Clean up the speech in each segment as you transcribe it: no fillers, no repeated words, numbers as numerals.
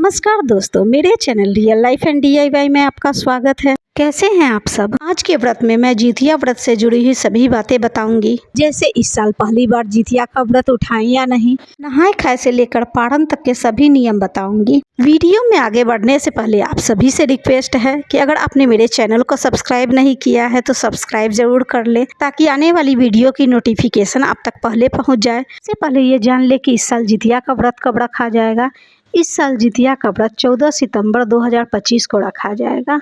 नमस्कार दोस्तों, मेरे channel real life and DIY में आपका स्वागत है। कैसे हैं आप सब। आज के व्रत में मैं जितिया व्रत से जुड़ी हुई सभी बातें बताऊंगी। जैसे इस साल पहली बार जितिया का व्रत उठाएं या नहीं, नहाए खाए से लेकर पारण तक के सभी नियम बताऊंगी। वीडियो में आगे बढ़ने से पहले आप सभी से रिक्वेस्ट है कि अगर आपने मेरे चैनल को सब्सक्राइब नहीं किया है तो सब्सक्राइब जरूर कर ले, ताकि आने वाली वीडियो की नोटिफिकेशन आप तक पहले पहुँच जाए। इससे पहले ये जान ले कि इस साल जितिया का व्रत कब रखा जाएगा। इस साल जितिया का व्रत 14 सितंबर 2025 को रखा जाएगा।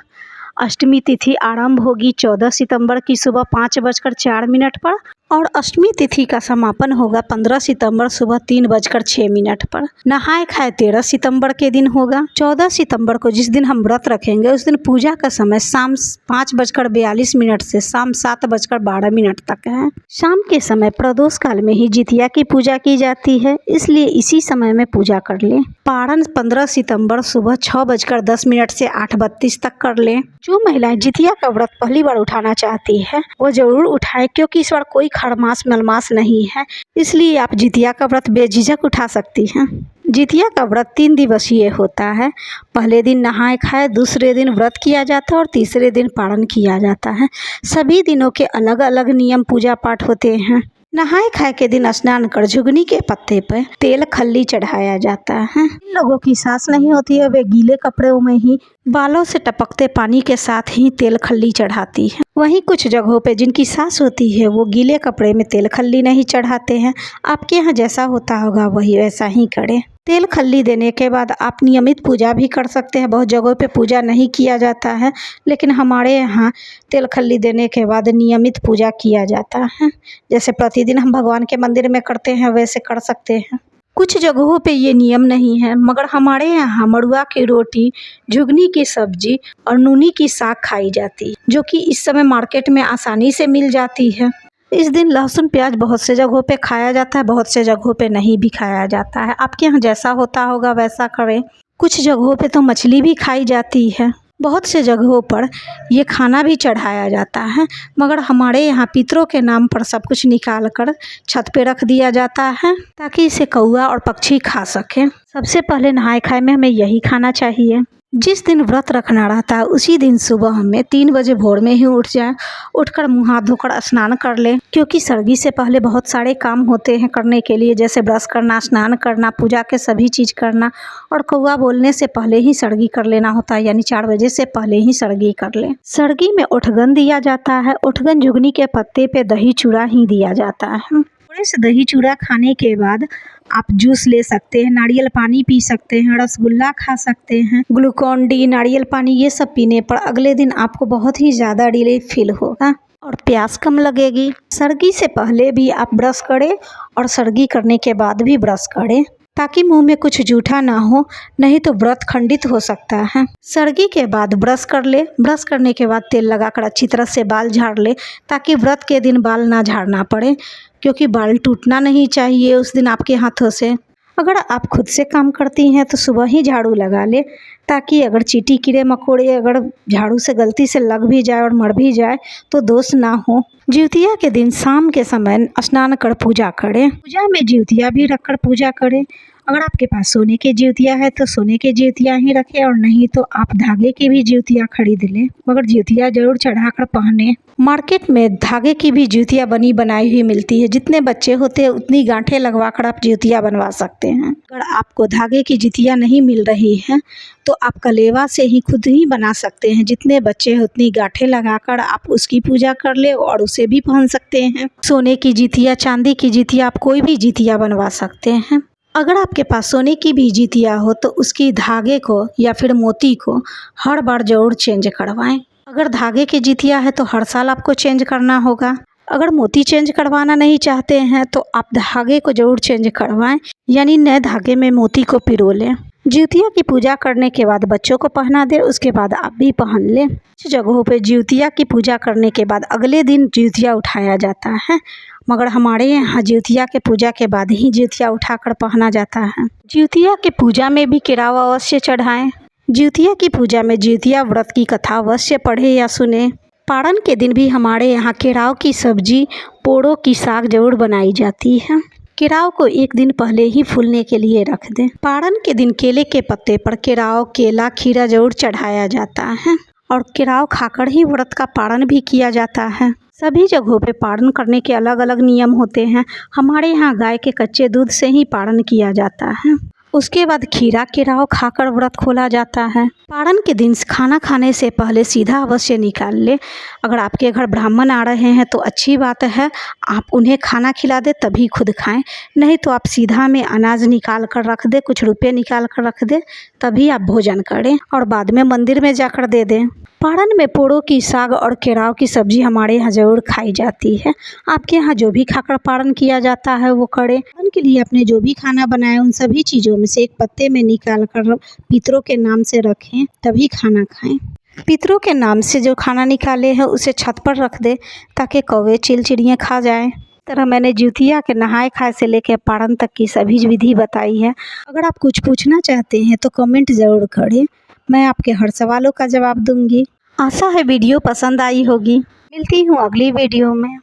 अष्टमी तिथि आरंभ होगी 14 सितंबर की सुबह 5:04 पर और अष्टमी तिथि का समापन होगा 15 सितंबर सुबह 3:06 पर। नहाए खाए 13 सितंबर के दिन होगा। 14 सितंबर को जिस दिन हम व्रत रखेंगे उस दिन पूजा का समय शाम 5:42 से शाम 7:12 तक है। शाम के समय प्रदोष काल में ही जितिया की पूजा की जाती है, इसलिए इसी समय में पूजा कर लें। पारण 15 सितंबर सुबह 6:10 से 8:32 तक कर लें। जो महिलाएं जितिया का व्रत पहली बार उठाना चाहती है वो जरूर उठाएं, क्योंकि इस बार कोई खरमास मलमास नहीं है, इसलिए आप जितिया का व्रत बेझिझक उठा सकती हैं। जितिया का व्रत 3 दिवसीय होता है। पहले दिन नहाए खाए, दूसरे दिन व्रत किया जाता है और तीसरे दिन पारण किया जाता है। सभी दिनों के अलग अलग नियम पूजा पाठ होते हैं। नहाए खाए के दिन स्नान कर झुगनी के पत्ते पर तेल खल्ली चढ़ाया जाता है। जिन लोगों की सांस नहीं होती है वे गीले कपड़ों में ही बालों से टपकते पानी के साथ ही तेल खल्ली चढ़ाती है। वहीं कुछ जगहों पे जिनकी सांस होती है वो गीले कपड़े में तेल खल्ली नहीं चढ़ाते हैं। आपके यहाँ जैसा होता होगा वही वैसा ही करें। तेल खल्ली देने के बाद आप नियमित पूजा भी कर सकते हैं। बहुत जगहों पे पूजा नहीं किया जाता है, लेकिन हमारे यहाँ तेल खल्ली देने के बाद नियमित पूजा किया जाता है। जैसे प्रतिदिन हम भगवान के मंदिर में करते हैं वैसे कर सकते हैं। कुछ जगहों पे ये नियम नहीं है, मगर हमारे यहाँ मड़ुआ की रोटी, झुगनी की सब्जी और नूनी की साग खाई जाती है, जो कि इस समय मार्केट में आसानी से मिल जाती है। इस दिन लहसुन प्याज बहुत से जगहों पे खाया जाता है, बहुत से जगहों पे नहीं भी खाया जाता है। आपके यहाँ जैसा होता होगा वैसा करें। कुछ जगहों पे तो मछली भी खाई जाती है। बहुत से जगहों पर ये खाना भी चढ़ाया जाता है, मगर हमारे यहाँ पितरों के नाम पर सब कुछ निकाल कर छत पे रख दिया जाता है, ताकि इसे कौआ और पक्षी खा सकें। सबसे पहले नहाए खाए में हमें यही खाना चाहिए। जिस दिन व्रत रखना रहता है उसी दिन सुबह हमें 3 बजे भोर में ही उठ जाए। उठकर मुँह हाथ धोकर स्नान कर लें, क्योंकि सर्गी से पहले बहुत सारे काम होते हैं करने के लिए, जैसे ब्रश करना, स्नान करना, पूजा के सभी चीज़ करना, और कौआ बोलने से पहले ही सर्गी कर लेना होता है, यानी 4 बजे से पहले ही सर्गी कर लें। सर्गी में उठगन दिया जाता है। उठगन झुगनी के पत्ते पे दही चूड़ा ही दिया जाता है। थोड़े से दही चूड़ा खाने के बाद आप जूस ले सकते हैं, नारियल पानी पी सकते हैं, रसगुल्ला खा सकते हैं। ग्लूकॉन डी, नारियल पानी ये सब पीने पर अगले दिन आपको बहुत ही ज़्यादा रिलीफ फील होगा और प्यास कम लगेगी। सर्गी से पहले भी आप ब्रश करें और सर्गी करने के बाद भी ब्रश करें, ताकि मुंह में कुछ जूठा ना हो, नहीं तो व्रत खंडित हो सकता है। सर्गी के बाद ब्रश कर ले। ब्रश करने के बाद तेल लगाकर अच्छी तरह से बाल झाड़ ले, ताकि व्रत के दिन बाल ना झाड़ना पड़े, क्योंकि बाल टूटना नहीं चाहिए उस दिन आपके हाथों से। अगर आप खुद से काम करती हैं तो सुबह ही झाड़ू लगा ले, ताकि अगर चींटी कीड़े मकोड़े अगर झाड़ू से गलती से लग भी जाए और मर भी जाए तो दोष ना हो। जितिया के दिन शाम के समय स्नान कर पूजा करें। पूजा में जितिया भी रखकर पूजा करें। अगर आपके पास सोने के जितिया है तो सोने के जितिया ही रखें, और नहीं तो आप धागे की भी जितिया खरीद लें, मगर जितिया जरूर चढ़ाकर पहने। मार्केट में धागे की भी जितिया बनी बनाई हुई मिलती है। जितने बच्चे होते हैं उतनी गांठें लगवाकर आप जितिया बनवा सकते हैं। अगर आपको धागे की जितिया नहीं मिल रही है तो आप कलेवा से ही खुद ही बना सकते हैं। जितने बच्चे हैं उतनी गांठें लगाकर आप उसकी पूजा कर ले और उसे भी पहन सकते हैं। सोने की जितिया, चांदी की जितिया, आप कोई भी जितिया बनवा सकते हैं। अगर आपके पास सोने की भी जितिया हो तो उसकी धागे को या फिर मोती को हर बार जरूर चेंज करवाएं। अगर धागे की जितिया है तो हर साल आपको चेंज करना होगा। अगर मोती चेंज करवाना नहीं चाहते हैं तो आप धागे को जरूर चेंज करवाएं, यानी नए धागे में मोती को पिरो लें। जितिया की पूजा करने के बाद बच्चों को पहना दे, उसके बाद आप भी पहन लें। कुछ जगहों पे जितिया की पूजा करने के बाद अगले दिन जितिया उठाया जाता है, मगर हमारे यहाँ जितिया के पूजा के बाद ही जितिया उठाकर पहना जाता है। जितिया के पूजा में भी केराव अवश्य चढ़ाएं। जितिया की पूजा में जितिया व्रत की कथा अवश्य पढ़े या सुने। पारण के दिन भी हमारे यहाँ केराव की सब्जी, पोड़ों की साग जरूर बनाई जाती है। केराव को एक दिन पहले ही फूलने के लिए रख दें। पारण के दिन केले के पत्ते पर केराव, केला, खीरा जरूर चढ़ाया जाता है और केराव खाकर ही व्रत का पारण भी किया जाता है। सभी जगहों पे पारण करने के अलग अलग नियम होते हैं। हमारे यहाँ गाय के कच्चे दूध से ही पारण किया जाता है। उसके बाद खीरा, केराव खाकर व्रत खोला जाता है। पारण के दिन खाना खाने से पहले सीधा अवश्य निकाल ले। अगर आपके घर ब्राह्मण आ रहे हैं तो अच्छी बात है, आप उन्हें खाना खिला दे तभी खुद खाएं, नहीं तो आप सीधा में अनाज निकाल कर रख दे, कुछ रुपये निकाल कर रख दे, तभी आप भोजन करें और बाद में मंदिर में जाकर दे दें। पारण में पोड़ों की साग और केराव की सब्जी हमारे यहाँ ज़रूर खाई जाती है। आपके यहाँ जो भी खाकर पारण किया जाता है वो करें। पारण के लिए आपने जो भी खाना बनाया उन सभी चीज़ों में से एक पत्ते में निकाल कर पितरों के नाम से रखें, तभी खाना खाएं। पितरों के नाम से जो खाना निकाले हैं उसे छत पर रख दें ताकि कौवे, चील, चिड़ियाँ खा जाएँ। तरह मैंने जिउतिया के नहाए खाए से लेकर पारण तक की सभी विधि बताई है। अगर आप कुछ पूछना चाहते हैं तो कमेंट ज़रूर करें, मैं आपके हर सवालों का जवाब दूंगी। आशा है वीडियो पसंद आई होगी। मिलती हूँ अगली वीडियो में।